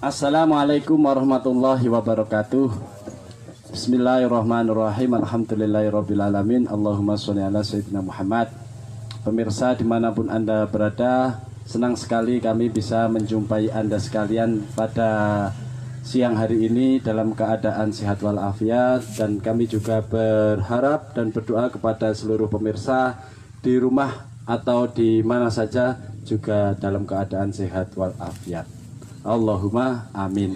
Assalamualaikum warahmatullahi wabarakatuh. Bismillahirrahmanirrahim. Alhamdulillahirrabbilalamin. Allahumma sholli ala sayyidina Muhammad. Pemirsa dimanapun Anda berada, senang sekali kami bisa menjumpai Anda sekalian pada siang hari ini dalam keadaan sehat walafiat. Dan kami juga berharap dan berdoa kepada seluruh pemirsa di rumah atau di mana saja juga dalam keadaan sehat walafiat. Allahumma amin.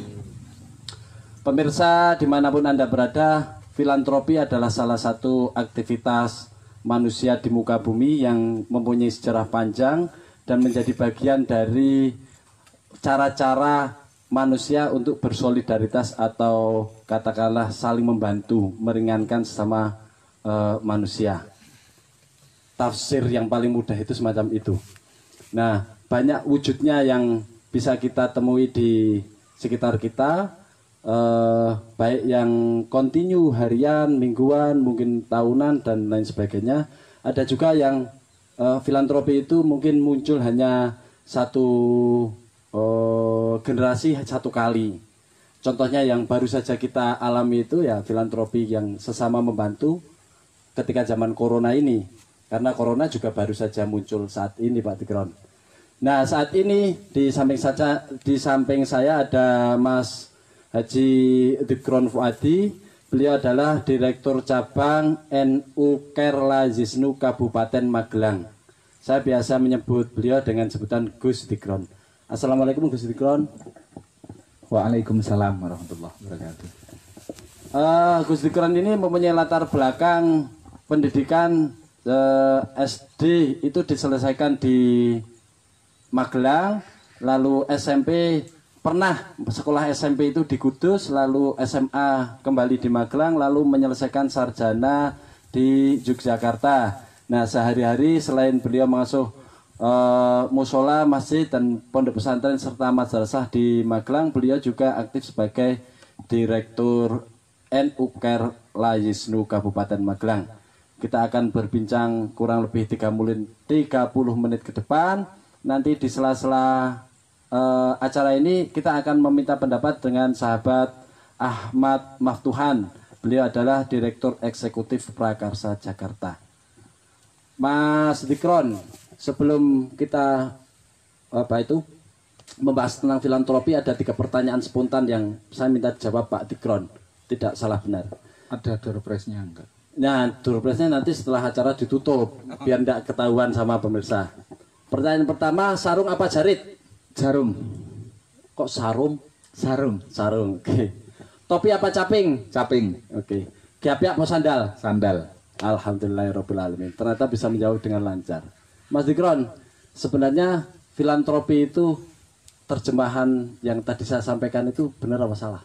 Pemirsa dimanapun Anda berada, filantropi adalah salah satu aktivitas manusia di muka bumi yang mempunyai sejarah panjang dan menjadi bagian dari cara-cara manusia untuk bersolidaritas atau katakanlah saling membantu, meringankan sesama manusia. Tafsir yang paling mudah itu semacam itu. Nah, banyak wujudnya yang bisa kita temui di sekitar kita, baik yang kontinu harian, mingguan, mungkin tahunan dan lain sebagainya. Ada juga yang filantropi itu mungkin muncul hanya satu generasi satu kali. Contohnya yang baru saja kita alami itu ya filantropi yang sesama membantu ketika zaman corona ini. Karena corona juga baru saja muncul saat ini, Pak Dikron. Nah, saat ini di samping saya ada Mas Haji Dikron Fuadi. Beliau adalah Direktur Cabang NU Kerla Zisnu Kabupaten Magelang. Saya biasa menyebut beliau dengan sebutan Gus Dikron. Assalamualaikum Gus Dikron. Waalaikumsalam warahmatullahi wabarakatuh. Gus Dikron ini mempunyai latar belakang pendidikan SD itu diselesaikan di Magelang, lalu SMP pernah sekolah SMP itu di Kudus, lalu SMA kembali di Magelang, lalu menyelesaikan sarjana di Yogyakarta. Nah, sehari-hari selain beliau mengasuh musola, masjid dan pondok pesantren serta madrasah di Magelang, beliau juga aktif sebagai Direktur NU Kerla Zisnu Kabupaten Magelang. Kita akan berbincang kurang lebih 30 menit ke depan. Nanti di sela-sela acara ini kita akan meminta pendapat dengan sahabat Ahmad Maftuhan. Beliau adalah Direktur Eksekutif Prakarsa Jakarta. Mas Dikron, sebelum kita membahas tentang filantropi, ada 3 pertanyaan spontan yang saya minta dijawab Pak Dikron. Tidak salah benar. Ada door prize-nya enggak? Nah, door prize-nya nanti setelah acara ditutup biar tidak ketahuan sama pemirsa. Pertanyaan pertama, sarung apa jarit? Jarum. Kok sarung? Sarung. Sarung, oke. Topi apa caping? Caping. Oke. Giapyak apa sandal? Sandal. Alhamdulillahirrahmanirrahim. Ternyata bisa menjawab dengan lancar. Mas Dikron, sebenarnya filantropi itu terjemahan yang tadi saya sampaikan itu benar apa salah?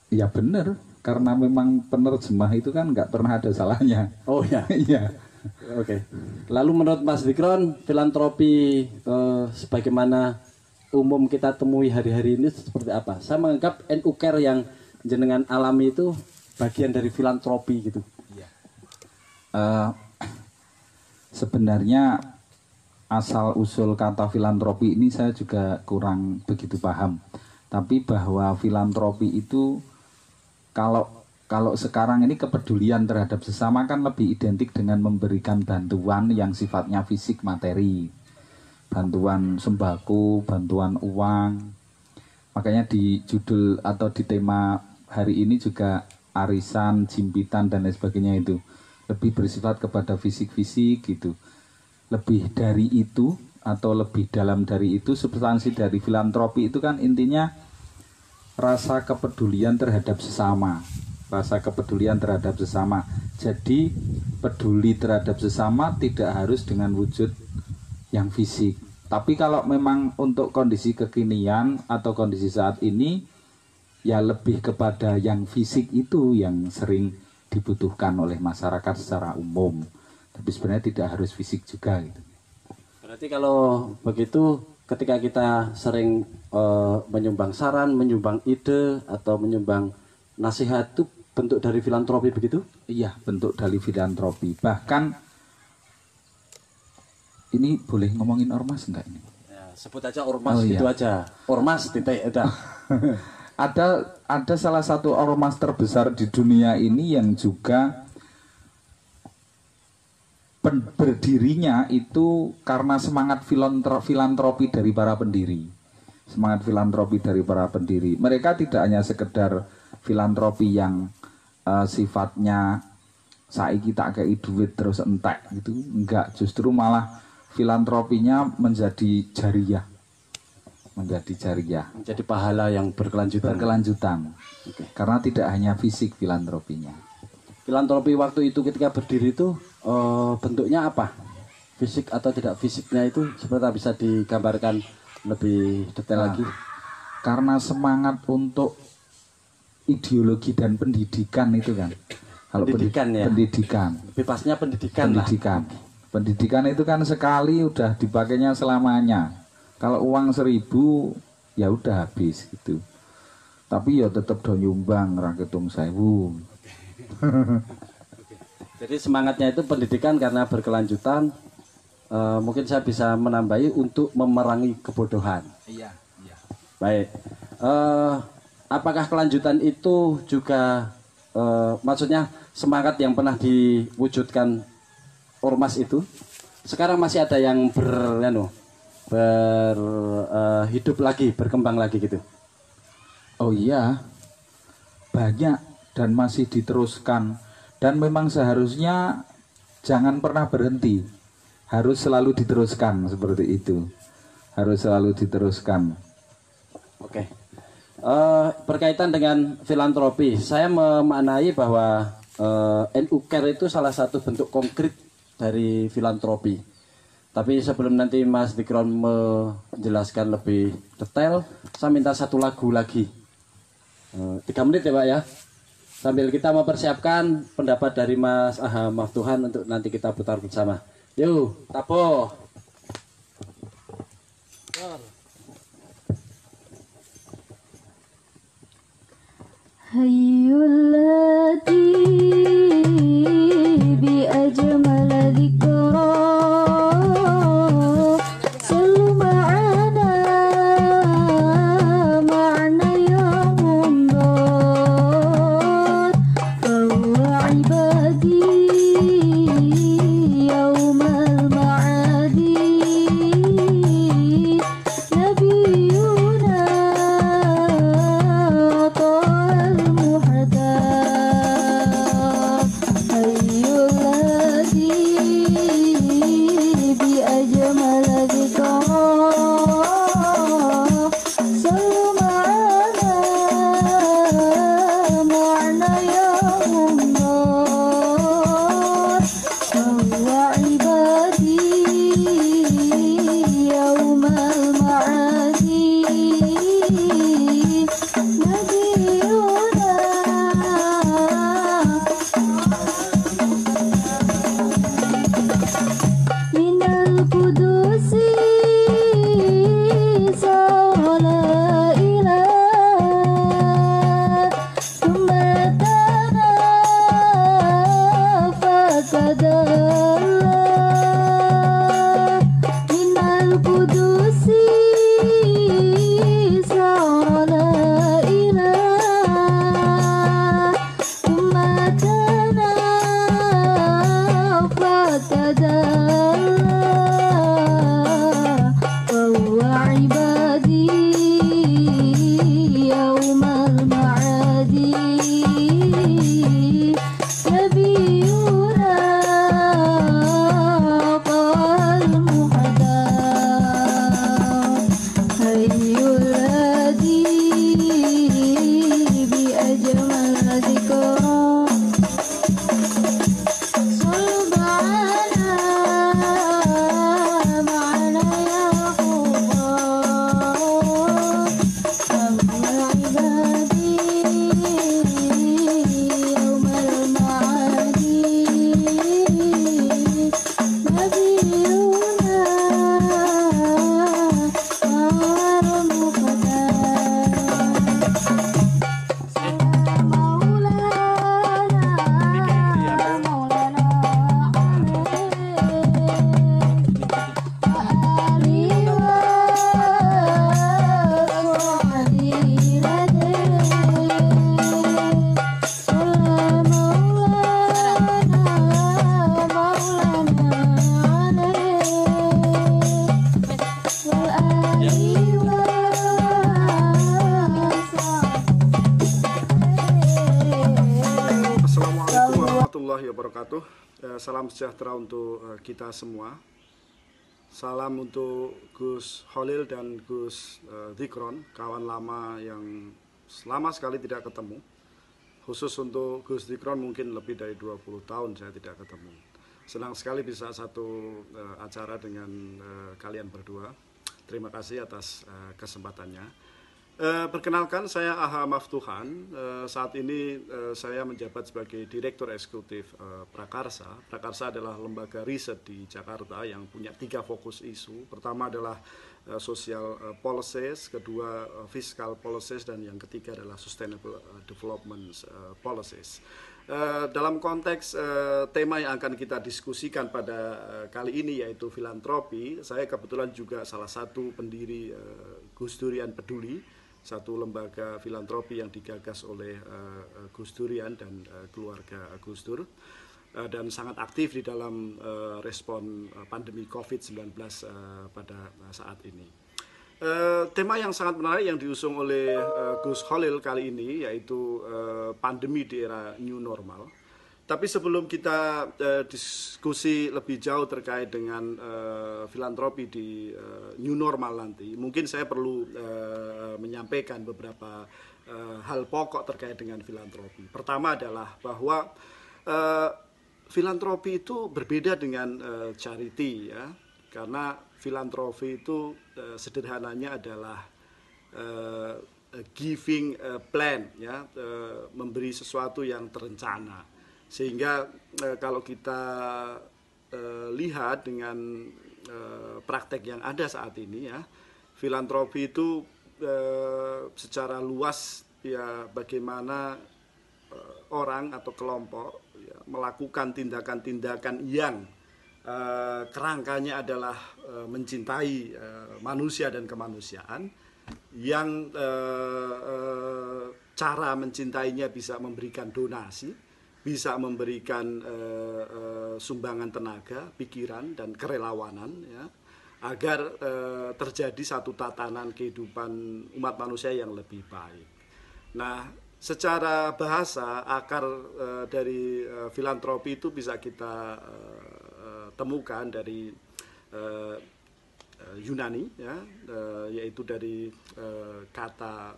Ya benar, karena memang penerjemah itu kan nggak pernah ada salahnya. Oh ya. Iya. Oke. Lalu menurut Mas Dikron, filantropi sebagaimana umum kita temui hari-hari ini seperti apa? Saya menganggap NU Care yang jenengan alami itu bagian dari filantropi gitu. Iya. Sebenarnya asal usul kata filantropi ini saya juga kurang begitu paham. Tapi bahwa filantropi itu kalau sekarang ini kepedulian terhadap sesama kan lebih identik dengan memberikan bantuan yang sifatnya fisik materi. Bantuan sembako, bantuan uang. Makanya di judul atau di tema hari ini juga arisan, jimpitan dan lain sebagainya itu. Lebih bersifat kepada fisik-fisik gitu. Lebih dari itu atau lebih dalam dari itu, substansi dari filantropi itu kan intinya rasa kepedulian terhadap sesama. Rasa kepedulian terhadap sesama. Jadi peduli terhadap sesama tidak harus dengan wujud yang fisik. Tapi kalau memang untuk kondisi kekinian atau kondisi saat ini, ya lebih kepada yang fisik itu yang sering dibutuhkan oleh masyarakat secara umum. Tapi sebenarnya tidak harus fisik juga gitu. Berarti kalau begitu ketika kita sering menyumbang saran, menyumbang ide atau menyumbang nasihat itu bentuk dari filantropi begitu? Iya, bentuk dari filantropi. Bahkan ini boleh ngomongin ormas enggak ini? Ya, Sebut aja ormas Oh, iya. itu aja. Ormas titik udah. Ada salah satu ormas terbesar di dunia ini yang juga berdirinya itu karena semangat filantropi dari para pendiri. Semangat filantropi dari para pendiri. Mereka tidak hanya sekedar filantropi yang sifatnya saiki tak kei duit terus entek gitu. Enggak, justru malah filantropinya menjadi jariah. Menjadi pahala yang berkelanjutan. Oke. Karena tidak hanya fisik filantropinya. Filantropi waktu itu ketika berdiri itu bentuknya apa? Fisik atau tidak fisiknya itu seperti bisa digambarkan lebih detail lagi. Karena semangat untuk ideologi dan pendidikan itu kan. Kalau pendidikan ya. Pendidikan. Bebasnya pendidikan. Pendidikan itu kan sekali udah dipakainya selamanya. Kalau uang 1.000 ya udah habis gitu. Tapi ya tetap do nyumbang ra ketung 1.000. Jadi semangatnya itu pendidikan karena berkelanjutan. Mungkin saya bisa menambahi untuk memerangi kebodohan. Iya. Baik. Apakah kelanjutan itu juga maksudnya semangat yang pernah diwujudkan ormas itu sekarang masih ada yang hidup lagi, berkembang lagi gitu? Oh iya, banyak dan masih diteruskan, dan memang seharusnya jangan pernah berhenti, harus selalu diteruskan seperti itu, harus selalu diteruskan. Oke. Berkaitan dengan filantropi, saya memaknai bahwa NU Care itu salah satu bentuk konkret dari filantropi. Tapi sebelum nanti Mas Dikron menjelaskan lebih detail, saya minta satu lagu lagi. 3 menit ya Pak ya. Sambil kita mempersiapkan pendapat dari Mas Aha Maftuhan untuk nanti kita putar bersama. Yuk, tapo. Hayyullati bi ajmal dzikra wabarakatuh. Salam sejahtera untuk kita semua. Salam untuk Gus Holil dan Gus Dzikron, kawan lama yang lama sekali tidak ketemu. Khusus untuk Gus Dzikron mungkin lebih dari 20 tahun saya tidak ketemu. Senang sekali bisa satu acara dengan kalian berdua. Terima kasih atas kesempatannya. Perkenalkan, saya Aha Maftuhan. Saat ini saya menjabat sebagai Direktur Eksekutif Prakarsa. Prakarsa adalah lembaga riset di Jakarta yang punya 3 fokus isu. Pertama adalah social policies, kedua fiscal policies, dan yang ketiga adalah sustainable development policies. Dalam konteks tema yang akan kita diskusikan pada kali ini yaitu filantropi, saya kebetulan juga salah satu pendiri Gus Durian Peduli, satu lembaga filantropi yang digagas oleh Gus Durian dan keluarga Gus Dur, dan sangat aktif di dalam respon pandemi COVID-19 pada saat ini. Tema yang sangat menarik yang diusung oleh Gus Holil kali ini yaitu pandemi di era new normal. Tapi sebelum kita diskusi lebih jauh terkait dengan filantropi di new normal nanti, mungkin saya perlu menyampaikan beberapa hal pokok terkait dengan filantropi. Pertama adalah bahwa filantropi itu berbeda dengan charity, ya, karena filantropi itu sederhananya adalah giving plan, ya, memberi sesuatu yang terencana. Sehingga kalau kita lihat dengan praktek yang ada saat ini, ya, filantropi itu secara luas, ya, bagaimana orang atau kelompok, ya, melakukan tindakan-tindakan yang kerangkanya adalah mencintai manusia dan kemanusiaan, yang cara mencintainya bisa memberikan donasi, bisa memberikan sumbangan tenaga, pikiran, dan kerelawanan, ya, agar terjadi satu tatanan kehidupan umat manusia yang lebih baik. Nah, secara bahasa, akar dari filantropi itu bisa kita temukan dari Yunani, ya, yaitu dari kata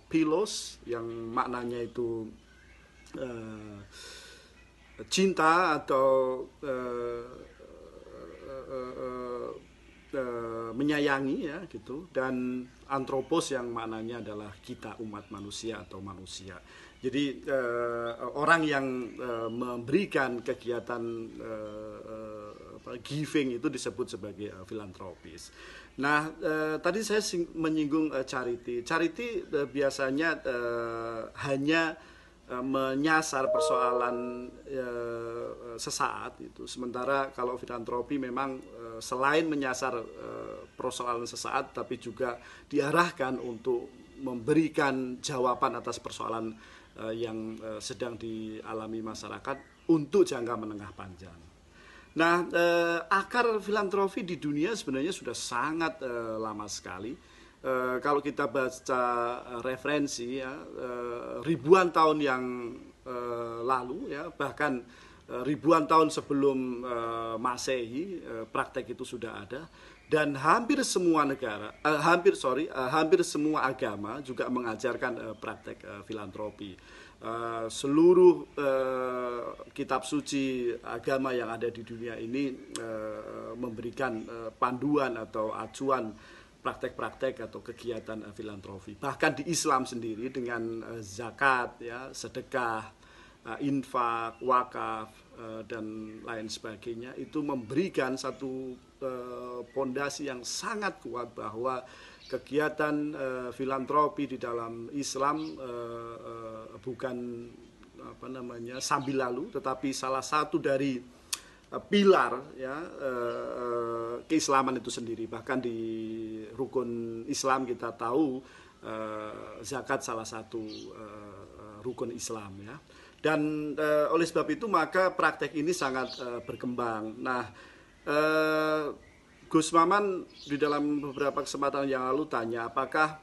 philos yang maknanya itu cinta atau menyayangi, ya, gitu, dan antropos yang maknanya adalah kita, umat manusia atau manusia. Jadi orang yang memberikan kegiatan giving itu disebut sebagai filantropis. Nah, tadi saya menyinggung charity. Charity biasanya hanya menyasar persoalan sesaat itu. Sementara kalau filantropi memang selain menyasar persoalan sesaat, tapi juga diarahkan untuk memberikan jawaban atas persoalan yang sedang dialami masyarakat untuk jangka menengah panjang. Nah, akar filantropi di dunia sebenarnya sudah sangat lama sekali. Kalau kita baca referensi, ya, ribuan tahun yang lalu, ya, bahkan ribuan tahun sebelum Masehi, praktek itu sudah ada, dan hampir semua negara, hampir semua agama juga mengajarkan praktek filantropi. Seluruh kitab suci agama yang ada di dunia ini memberikan panduan atau acuan praktek-praktek atau kegiatan filantropi. Bahkan di Islam sendiri dengan zakat, ya, sedekah, infak, wakaf, dan lain sebagainya, itu memberikan satu pondasi yang sangat kuat bahwa kegiatan filantropi di dalam Islam bukan sambil lalu, tetapi salah satu dari pilar, ya, keislaman itu sendiri. Bahkan di rukun Islam kita tahu zakat salah satu rukun Islam, ya. Dan oleh sebab itu maka praktek ini sangat berkembang. Nah, Gus Maman di dalam beberapa kesempatan yang lalu tanya apakah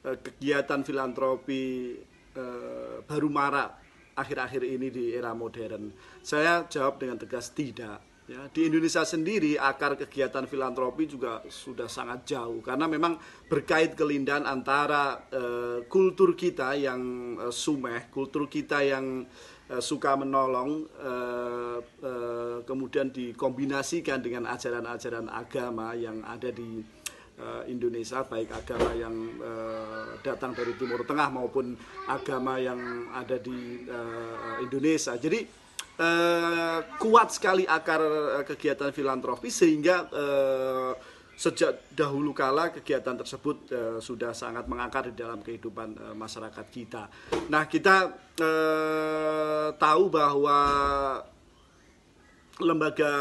kegiatan filantropi baru marak akhir-akhir ini di era modern? Saya jawab dengan tegas tidak. Ya, di Indonesia sendiri akar kegiatan filantropi juga sudah sangat jauh karena memang berkait kelindahan antara kultur kita yang sumeh, kultur kita yang suka menolong, kemudian dikombinasikan dengan ajaran-ajaran agama yang ada di Indonesia, baik agama yang datang dari Timur Tengah maupun agama yang ada di Indonesia. Jadi kuat sekali akar kegiatan filantropi sehingga sejak dahulu kala kegiatan tersebut sudah sangat mengakar di dalam kehidupan masyarakat kita. Nah, kita tahu bahwa lembaga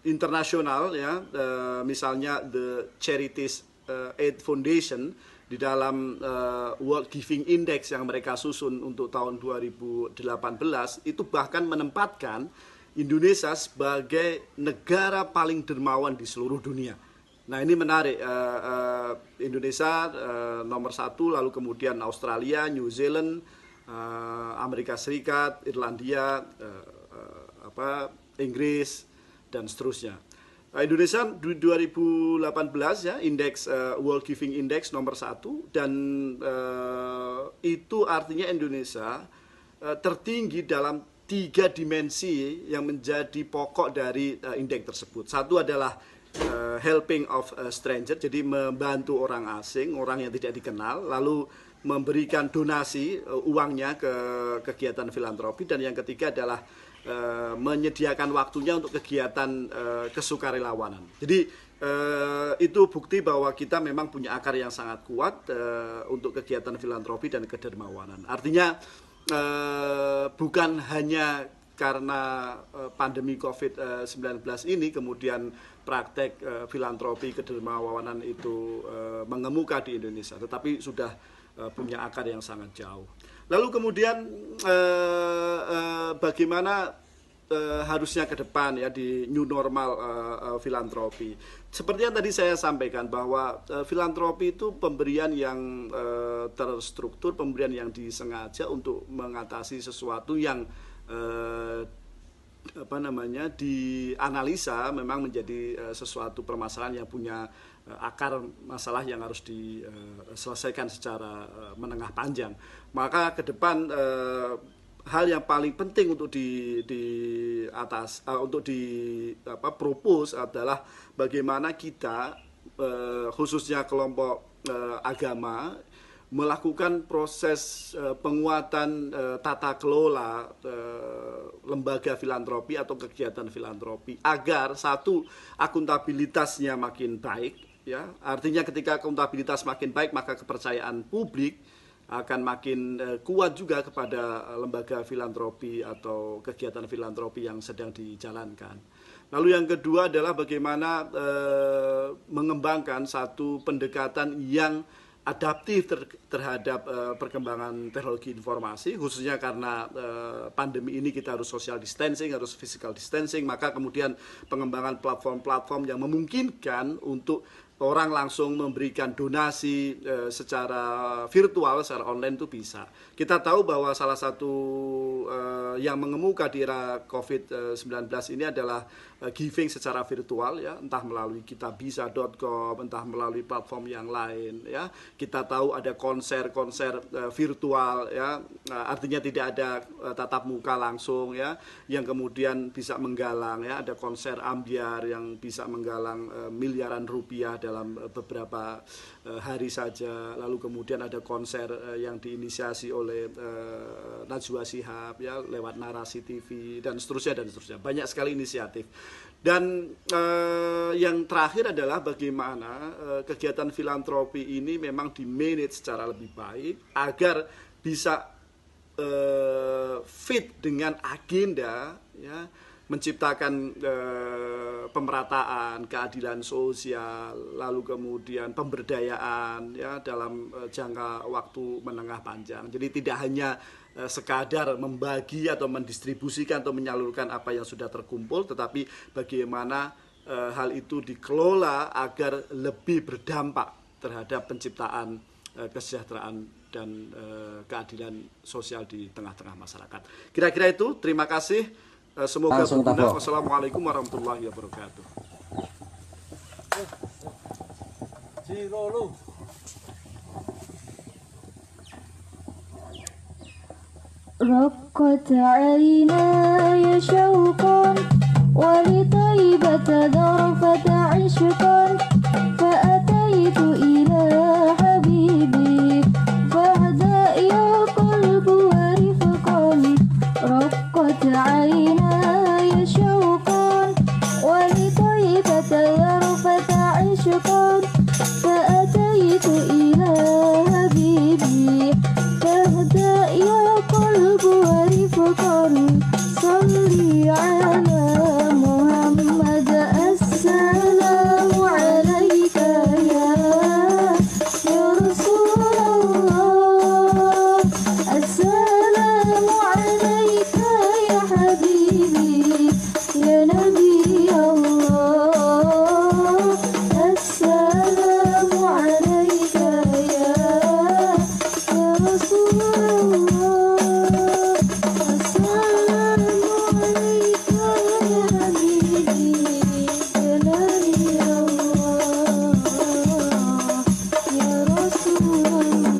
internasional ya, misalnya The Charities Aid Foundation di dalam World Giving Index yang mereka susun untuk tahun 2018 itu bahkan menempatkan Indonesia sebagai negara paling dermawan di seluruh dunia. Nah, ini menarik, Indonesia nomor 1, lalu kemudian Australia, New Zealand, Amerika Serikat, Irlandia, Inggris dan seterusnya. Indonesia 2018 ya, indeks World Giving Index nomor 1 dan itu artinya Indonesia tertinggi dalam 3 dimensi yang menjadi pokok dari indeks tersebut. Satu adalah helping of a stranger, jadi membantu orang asing, orang yang tidak dikenal, lalu memberikan donasi uangnya ke kegiatan filantropi, dan yang ketiga adalah menyediakan waktunya untuk kegiatan kesukarelawanan. Jadi itu bukti bahwa kita memang punya akar yang sangat kuat untuk kegiatan filantropi dan kedermawanan. Artinya bukan hanya karena pandemi COVID-19 ini kemudian praktek filantropi kedermawanan itu mengemuka di Indonesia, tetapi sudah punya akar yang sangat jauh. Lalu kemudian bagaimana harusnya ke depan ya di new normal filantropi. Seperti yang tadi saya sampaikan bahwa filantropi itu pemberian yang terstruktur, pemberian yang disengaja untuk mengatasi sesuatu yang dianalisa memang menjadi sesuatu permasalahan yang punya akar masalah yang harus diselesaikan secara menengah panjang. Maka ke depan hal yang paling penting untuk propose adalah bagaimana kita khususnya kelompok agama melakukan proses penguatan tata kelola lembaga filantropi atau kegiatan filantropi agar satu, akuntabilitasnya makin baik ya. Artinya ketika akuntabilitas makin baik maka kepercayaan publik akan makin kuat juga kepada lembaga filantropi atau kegiatan filantropi yang sedang dijalankan. Lalu yang kedua adalah bagaimana mengembangkan satu pendekatan yang adaptif terhadap perkembangan teknologi informasi, khususnya karena pandemi ini kita harus social distancing, harus physical distancing, maka kemudian pengembangan platform-platform yang memungkinkan untuk orang langsung memberikan donasi secara virtual, secara online itu bisa. Kita tahu bahwa salah satu yang mengemuka di era COVID-19 ini adalah giving secara virtual ya, entah melalui kitabisa.com, entah melalui platform yang lain ya. Kita tahu ada konser-konser virtual ya, artinya tidak ada tatap muka langsung ya, yang kemudian bisa menggalang ya, ada konser ambyar yang bisa menggalang miliaran rupiah dalam beberapa hari saja. Lalu kemudian ada konser yang diinisiasi oleh Najwa Shihab ya, lewat Narasi TV dan seterusnya dan seterusnya. Banyak sekali inisiatif. Dan yang terakhir adalah bagaimana kegiatan filantropi ini memang di-manage secara lebih baik agar bisa fit dengan agenda ya, menciptakan pemerataan, keadilan sosial, lalu kemudian pemberdayaan ya dalam jangka waktu menengah panjang. Jadi tidak hanya sekadar membagi atau mendistribusikan atau menyalurkan apa yang sudah terkumpul, tetapi bagaimana hal itu dikelola agar lebih berdampak terhadap penciptaan kesejahteraan dan keadilan sosial di tengah-tengah masyarakat. Kira-kira itu, terima kasih. Semoga berguna. Wassalamualaikum warahmatullahi wabarakatuh. رقت عيناي شوقا ولطيبة ذرفة عشقا فأتيت إلى حبيبي فاهدأ يا قلب ورفقا رقت عيناي شوقا ولطيبة ذرفة عشقا فأتيت إلى حبيبي فاهدأ يا قلب ورفقا صلي على محمد السلام عليك يا رسول الله السلام عليك يا حبيبي يا نبي الله السلام عليك يا رسول الله السلام عليك يا حبيبي يا نبي الله يا رسول الله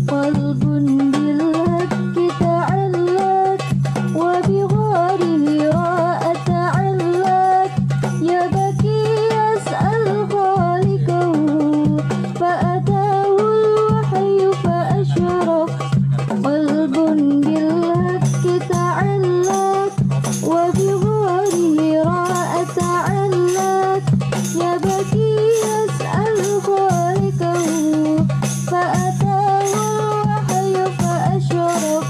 قلب بالهك تعلق وبغاره راء تعلق يبكي يسأل خالقه فأتاه الوحي فأشرق قلب بالهك تعلق وبغاره راء تعلق يبكي يسأل خالقه فأتاه الوحي فأشرق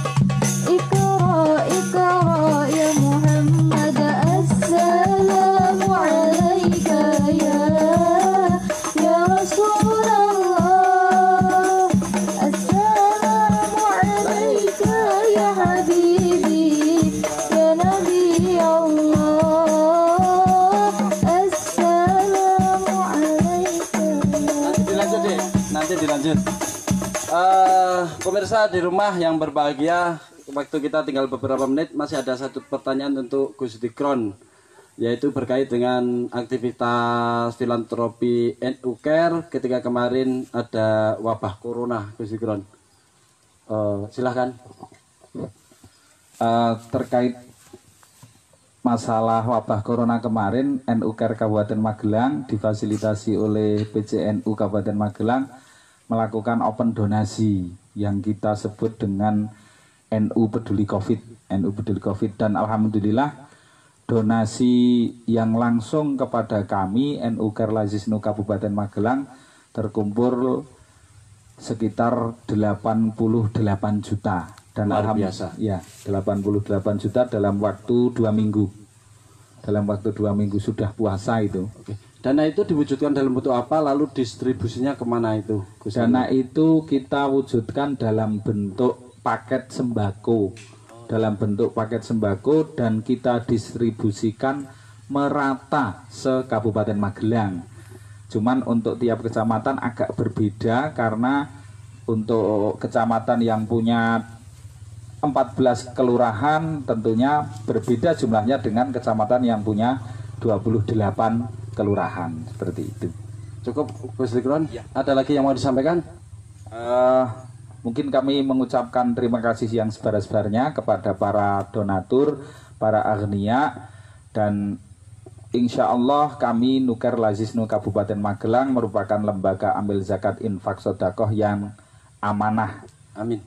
اقرأ اقرأ يا محمد السلام عليك يا رسول الله السلام عليك يا حبيبي يا نبي الله السلام عليك Nanti dilanjut. Pemirsa di rumah yang berbahagia, waktu kita tinggal beberapa menit, masih ada satu pertanyaan untuk Gus Dikron, yaitu berkait dengan aktivitas filantropi NU Care ketika kemarin ada wabah corona, Gus Dikron. Silahkan. Terkait masalah wabah corona kemarin, NU Care Kabupaten Magelang difasilitasi oleh PCNU Kabupaten Magelang melakukan open donasi yang kita sebut dengan NU Peduli COVID, NU Peduli COVID, dan alhamdulillah donasi yang langsung kepada kami NU Care Lazisnu Kabupaten Magelang terkumpul sekitar 88 juta. Dan luar biasa. Ya, 88 juta dalam waktu 2 minggu. Dalam waktu 2 minggu sudah puasa itu. Oke. Dana itu diwujudkan dalam bentuk apa, lalu distribusinya kemana itu, Gus? Dana itu kita wujudkan dalam bentuk paket sembako. Dalam bentuk paket sembako dan kita distribusikan merata se-Kabupaten Magelang. Cuman untuk tiap kecamatan agak berbeda karena untuk kecamatan yang punya 14 kelurahan tentunya berbeda jumlahnya dengan kecamatan yang punya 28 kelurahan, seperti itu. Cukup, Gus Dikron? Ya. Ada lagi yang mau disampaikan? Mungkin kami mengucapkan terima kasih yang sebar-sebarnya kepada para donatur, para agnia, dan insya Allah kami Nuker Lazisnu Kabupaten Magelang merupakan lembaga ambil zakat infak sodakoh yang amanah. Amin.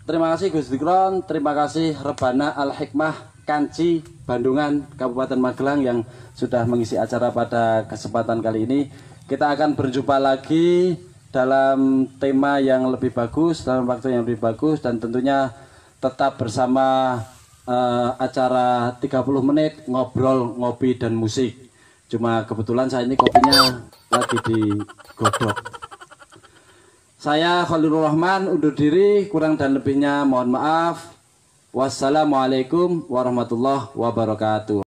Terima kasih Gus Dikron, terima kasih Rebana Al-Hikmah Kanci Bandungan Kabupaten Magelang yang sudah mengisi acara pada kesempatan kali ini. Kita akan berjumpa lagi dalam tema yang lebih bagus, dalam waktu yang lebih bagus, dan tentunya tetap bersama acara 30 menit ngobrol, ngopi, dan musik. Cuma kebetulan saya ini kopinya lagi digodok. Saya Khalilur Rahman undur diri, kurang dan lebihnya mohon maaf. Wassalamualaikum warahmatullahi wabarakatuh.